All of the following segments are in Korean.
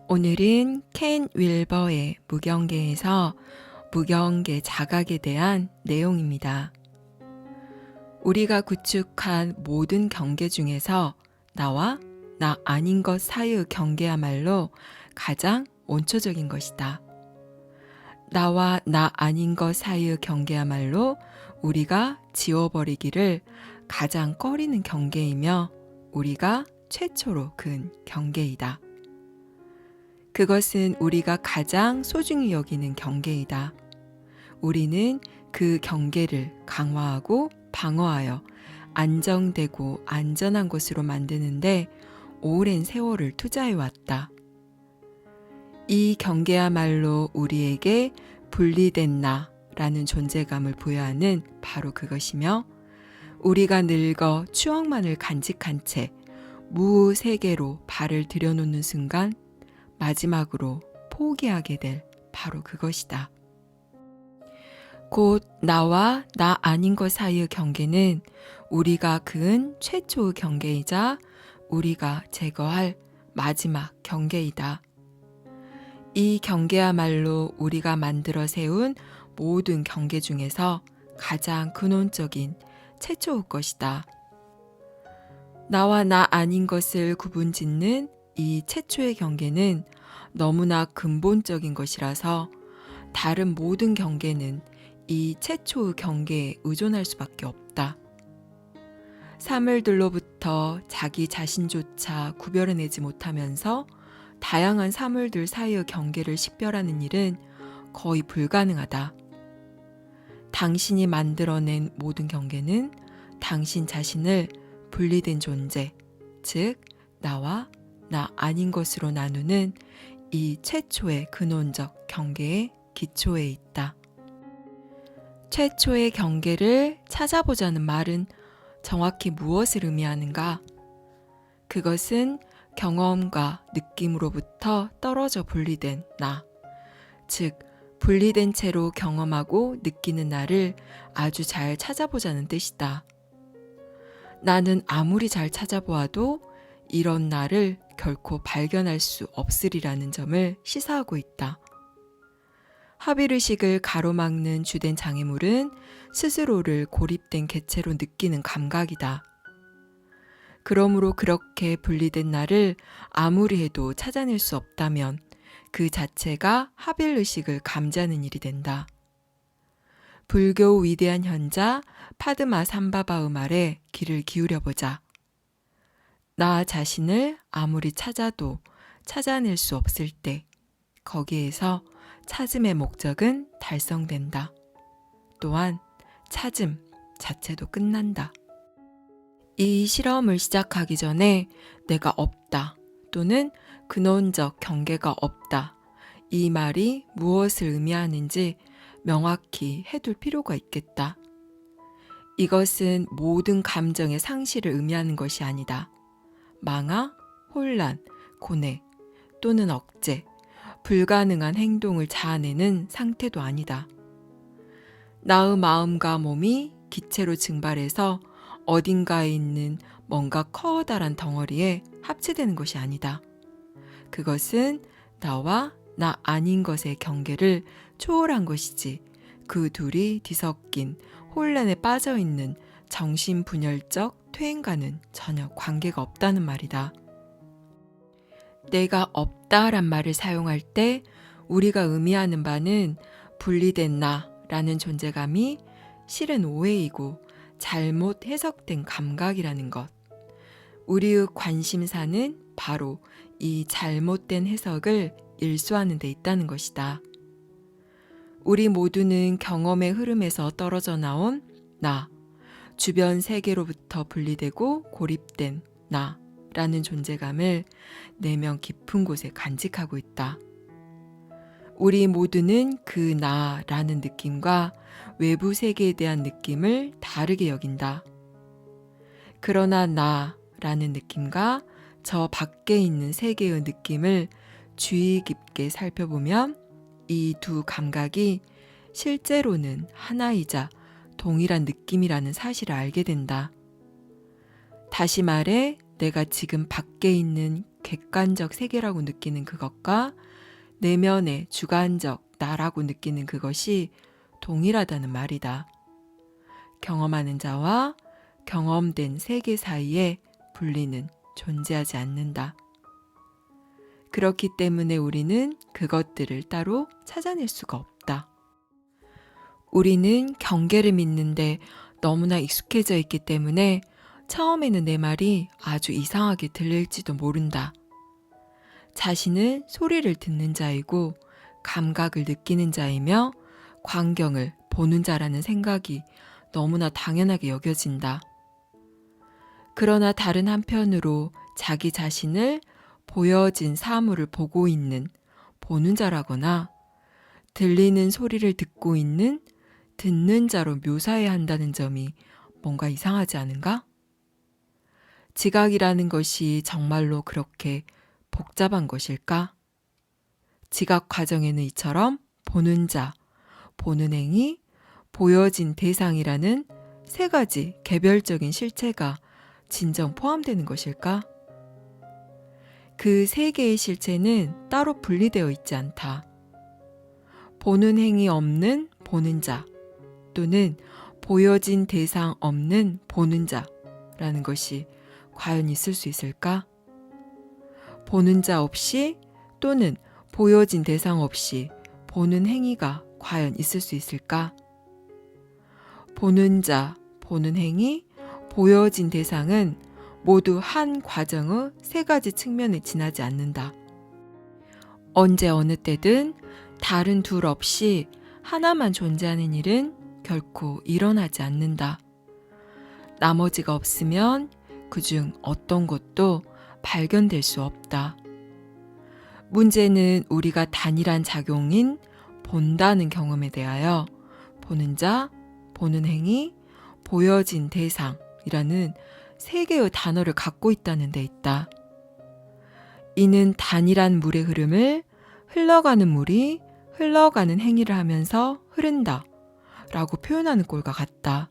오늘은 켄 윌버의 무경계에서 무경계 자각에 대한 내용입니다. 우리가 구축한 모든 경계 중에서 나와 나 아닌 것 사이의 경계야말로 가장 원초적인 것이다. 나와 나 아닌 것 사이의 경계야말로 우리가 지워버리기를 가장 꺼리는 경계이며 우리가 최초로 근 경계이다. 그것은 우리가 가장 소중히 여기는 경계이다. 우리는 그 경계를 강화하고 방어하여 안정되고 안전한 곳으로 만드는데 오랜 세월을 투자해왔다. 이 경계야말로 우리에게 분리된 나라는 존재감을 부여하는 바로 그것이며 우리가 늙어 추억만을 간직한 채 무세계로 발을 들여놓는 순간 마지막으로 포기하게 될 바로 그것이다. 곧 나와 나 아닌 것 사이의 경계는 우리가 그은 최초의 경계이자 우리가 제거할 마지막 경계이다. 이 경계야말로 우리가 만들어 세운 모든 경계 중에서 가장 근원적인 최초의 것이다. 나와 나 아닌 것을 구분짓는 이 최초의 경계는 너무나 근본적인 것이라서 다른 모든 경계는 이 최초의 경계에 의존할 수밖에 없다. 사물들로부터 자기 자신조차 구별해내지 못하면서 다양한 사물들 사이의 경계를 식별하는 일은 거의 불가능하다. 당신이 만들어낸 모든 경계는 당신 자신을 분리된 존재, 즉 나와 나 아닌 것으로 나누는 이 최초의 근원적 경계의 기초에 있다. 최초의 경계를 찾아보자는 말은 정확히 무엇을 의미하는가? 그것은 경험과 느낌으로부터 떨어져 분리된 나, 즉 분리된 채로 경험하고 느끼는 나를 아주 잘 찾아보자는 뜻이다. 나는 아무리 잘 찾아보아도 이런 나를 결코 발견할 수 없으리라는 점을 시사하고 있다. 합의의식을 가로막는 주된 장애물은 스스로를 고립된 개체로 느끼는 감각이다. 그러므로 그렇게 분리된 나를 아무리 해도 찾아낼 수 없다면 그 자체가 합의의식을 감지하는 일이 된다. 불교 위대한 현자 파드마 삼바바의 말에 귀를 기울여보자. 나 자신을 아무리 찾아도 찾아낼 수 없을 때 거기에서 찾음의 목적은 달성된다. 또한 찾음 자체도 끝난다. 이 실험을 시작하기 전에 내가 없다 또는 근원적 경계가 없다 이 말이 무엇을 의미하는지 명확히 해둘 필요가 있겠다. 이것은 모든 감정의 상실을 의미하는 것이 아니다. 망하, 혼란, 고뇌 또는 억제, 불가능한 행동을 자아내는 상태도 아니다. 나의 마음과 몸이 기체로 증발해서 어딘가에 있는 뭔가 커다란 덩어리에 합체되는 것이 아니다. 그것은 나와 나 아닌 것의 경계를 초월한 것이지 그 둘이 뒤섞인 혼란에 빠져있는 정신분열적 퇴행과는 전혀 관계가 없다는 말이다. 내가 없다란 말을 사용할 때 우리가 의미하는 바는 분리된 나라는 존재감이 실은 오해이고 잘못 해석된 감각이라는 것. 우리의 관심사는 바로 이 잘못된 해석을 일소하는 데 있다는 것이다. 우리 모두는 경험의 흐름에서 떨어져 나온 나, 주변 세계로부터 분리되고 고립된 나라는 존재감을 내면 깊은 곳에 간직하고 있다. 우리 모두는 그 나라는 느낌과 외부 세계에 대한 느낌을 다르게 여긴다. 그러나 나라는 느낌과 저 밖에 있는 세계의 느낌을 주의 깊게 살펴보면 이 두 감각이 실제로는 하나이자 동일한 느낌이라는 사실을 알게 된다. 다시 말해 내가 지금 밖에 있는 객관적 세계라고 느끼는 그것과 내면의 주관적 나라고 느끼는 그것이 동일하다는 말이다. 경험하는 자와 경험된 세계 사이에 분리는 존재하지 않는다. 그렇기 때문에 우리는 그것들을 따로 찾아낼 수가 없다. 우리는 경계를 믿는데 너무나 익숙해져 있기 때문에 처음에는 내 말이 아주 이상하게 들릴지도 모른다. 자신은 소리를 듣는 자이고 감각을 느끼는 자이며 광경을 보는 자라는 생각이 너무나 당연하게 여겨진다. 그러나 다른 한편으로 자기 자신을 보여진 사물을 보고 있는 보는 자라거나 들리는 소리를 듣고 있는 듣는 자로 묘사해야 한다는 점이 뭔가 이상하지 않은가? 지각이라는 것이 정말로 그렇게 복잡한 것일까? 지각 과정에는 이처럼 보는 자, 보는 행위, 보여진 대상이라는 세 가지 개별적인 실체가 진정 포함되는 것일까? 그 세 개의 실체는 따로 분리되어 있지 않다. 보는 행위 없는 보는 자 또는 보여진 대상 없는 보는 자라는 것이 과연 있을 수 있을까? 보는 자 없이 또는 보여진 대상 없이 보는 행위가 과연 있을 수 있을까? 보는 자, 보는 행위, 보여진 대상은 모두 한 과정의 세 가지 측면을 지나지 않는다. 언제 어느 때든 다른 둘 없이 하나만 존재하는 일은 결코 일어나지 않는다. 나머지가 없으면 그중 어떤 것도 발견될 수 없다. 문제는 우리가 단일한 작용인 본다는 경험에 대하여 보는 자, 보는 행위, 보여진 대상이라는 세 개의 단어를 갖고 있다는 데 있다. 이는 단일한 물의 흐름을 흘러가는 물이 흘러가는 행위를 하면서 흐른다 라고 표현하는 꼴과 같다.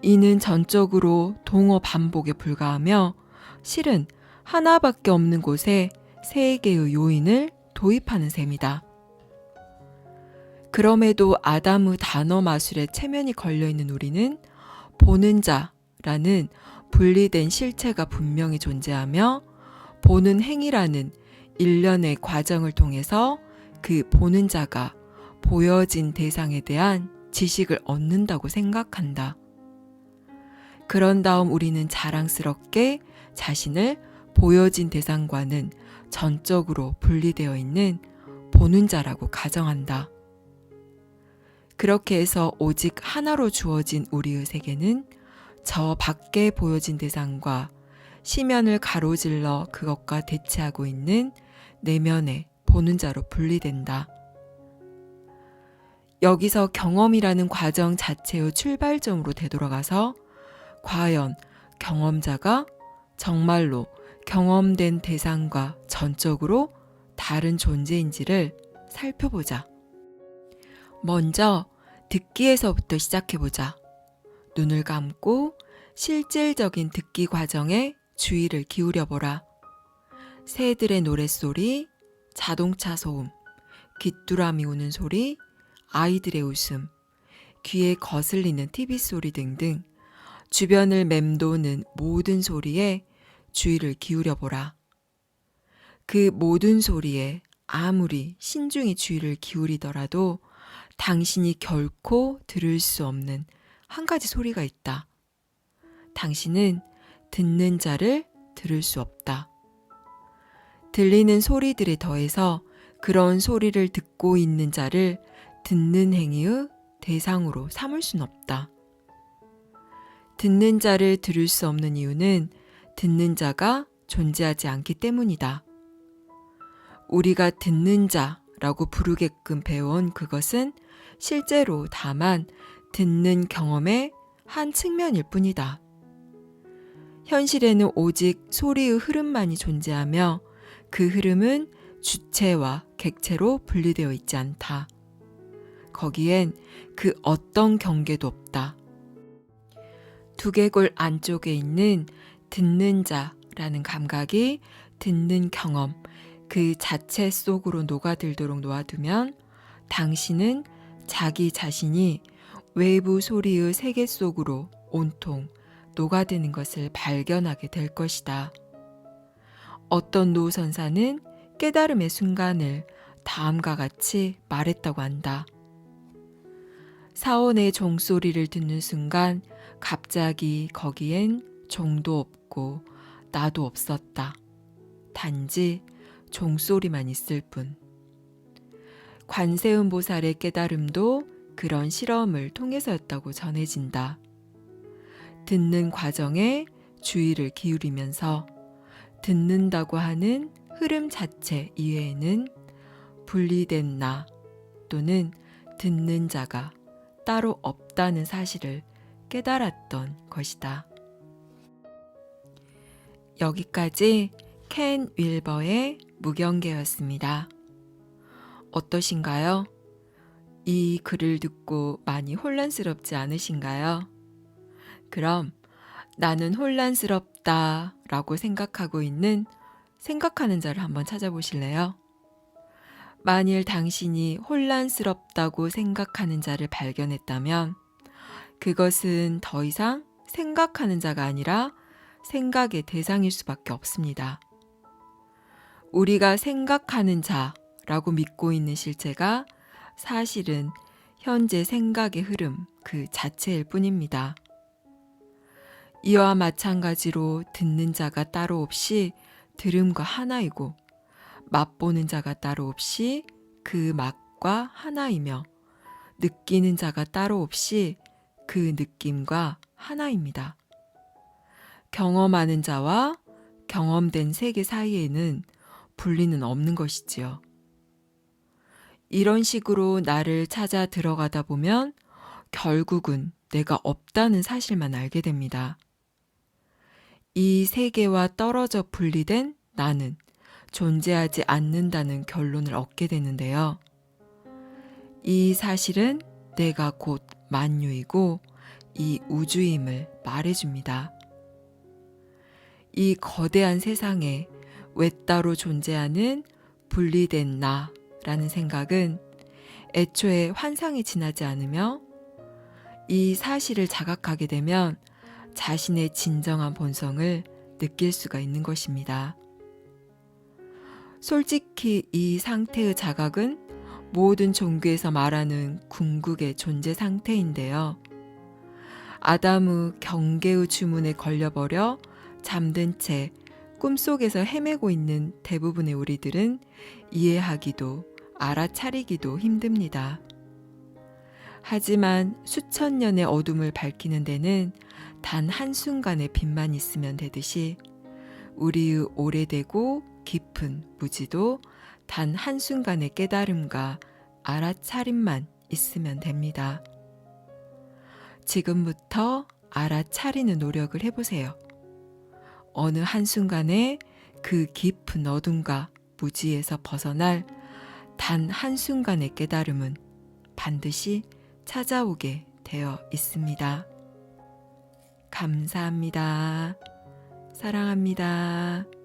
이는 전적으로 동어 반복에 불과하며 실은 하나밖에 없는 곳에 세 개의 요인을 도입하는 셈이다. 그럼에도 아담의 단어 마술에 체면이 걸려있는 우리는 보는 자라는 분리된 실체가 분명히 존재하며 보는 행위라는 일련의 과정을 통해서 그 보는 자가 보여진 대상에 대한 지식을 얻는다고 생각한다. 그런 다음 우리는 자랑스럽게 자신을 보여진 대상과는 전적으로 분리되어 있는 보는 자라고 가정한다. 그렇게 해서 오직 하나로 주어진 우리의 세계는 저 밖에 보여진 대상과 시면을 가로질러 그것과 대치하고 있는 내면의 보는 자로 분리된다. 여기서 경험이라는 과정 자체의 출발점으로 되돌아가서 과연 경험자가 정말로 경험된 대상과 전적으로 다른 존재인지를 살펴보자. 먼저 듣기에서부터 시작해보자. 눈을 감고 실질적인 듣기 과정에 주의를 기울여보라. 새들의 노랫소리, 자동차 소음, 귀뚜라미 우는 소리, 아이들의 웃음, 귀에 거슬리는 TV 소리 등등 주변을 맴도는 모든 소리에 주의를 기울여보라. 그 모든 소리에 아무리 신중히 주의를 기울이더라도 당신이 결코 들을 수 없는 한 가지 소리가 있다. 당신은 듣는 자를 들을 수 없다. 들리는 소리들에 더해서 그런 소리를 듣고 있는 자를 듣는 행위의 대상으로 삼을 순 없다. 듣는 자를 들을 수 없는 이유는 듣는 자가 존재하지 않기 때문이다. 우리가 듣는 자라고 부르게끔 배워온 그것은 실제로 다만 듣는 경험의 한 측면일 뿐이다. 현실에는 오직 소리의 흐름만이 존재하며 그 흐름은 주체와 객체로 분리되어 있지 않다. 거기엔 그 어떤 경계도 없다. 두개골 안쪽에 있는 듣는 자라는 감각이 듣는 경험 그 자체 속으로 녹아들도록 놓아두면 당신은 자기 자신이 외부 소리의 세계 속으로 온통 녹아드는 것을 발견하게 될 것이다. 어떤 노선사는 깨달음의 순간을 다음과 같이 말했다고 한다. 사원의 종소리를 듣는 순간 갑자기 거기엔 종도 없고 나도 없었다. 단지 종소리만 있을 뿐. 관세음 보살의 깨달음도 그런 실험을 통해서였다고 전해진다. 듣는 과정에 주의를 기울이면서 듣는다고 하는 흐름 자체 이외에는 분리된 나 또는 듣는 자가 따로 없다는 사실을 깨달았던 것이다. 여기까지 켄 윌버의 무경계였습니다. 어떠신가요? 이 글을 듣고 많이 혼란스럽지 않으신가요? 그럼 나는 혼란스럽다 라고 생각하고 있는 생각하는 자를 한번 찾아보실래요? 만일 당신이 혼란스럽다고 생각하는 자를 발견했다면 그것은 더 이상 생각하는 자가 아니라 생각의 대상일 수밖에 없습니다. 우리가 생각하는 자라고 믿고 있는 실체가 사실은 현재 생각의 흐름 그 자체일 뿐입니다. 이와 마찬가지로 듣는 자가 따로 없이 들음과 하나이고 맛보는 자가 따로 없이 그 맛과 하나이며 느끼는 자가 따로 없이 그 느낌과 하나입니다. 경험하는 자와 경험된 세계 사이에는 분리는 없는 것이지요. 이런 식으로 나를 찾아 들어가다 보면 결국은 내가 없다는 사실만 알게 됩니다. 이 세계와 떨어져 분리된 나는 존재하지 않는다는 결론을 얻게 되는데요. 이 사실은 내가 곧 만유이고 이 우주임을 말해줍니다. 이 거대한 세상에 외따로 존재하는 분리된 나라는 생각은 애초에 환상에 지나지 않으며 이 사실을 자각하게 되면 자신의 진정한 본성을 느낄 수가 있는 것입니다. 솔직히 이 상태의 자각은 모든 종교에서 말하는 궁극의 존재 상태인데요. 아담의 경계의 주문에 걸려버려 잠든 채 꿈속에서 헤매고 있는 대부분의 우리들은 이해하기도 알아차리기도 힘듭니다. 하지만 수천 년의 어둠을 밝히는 데는 단 한순간의 빛만 있으면 되듯이 우리의 오래되고 깊은 무지도 단 한순간의 깨달음과 알아차림만 있으면 됩니다. 지금부터 알아차리는 노력을 해보세요. 어느 한순간에 그 깊은 어둠과 무지에서 벗어날 단 한순간의 깨달음은 반드시 찾아오게 되어 있습니다. 감사합니다. 사랑합니다.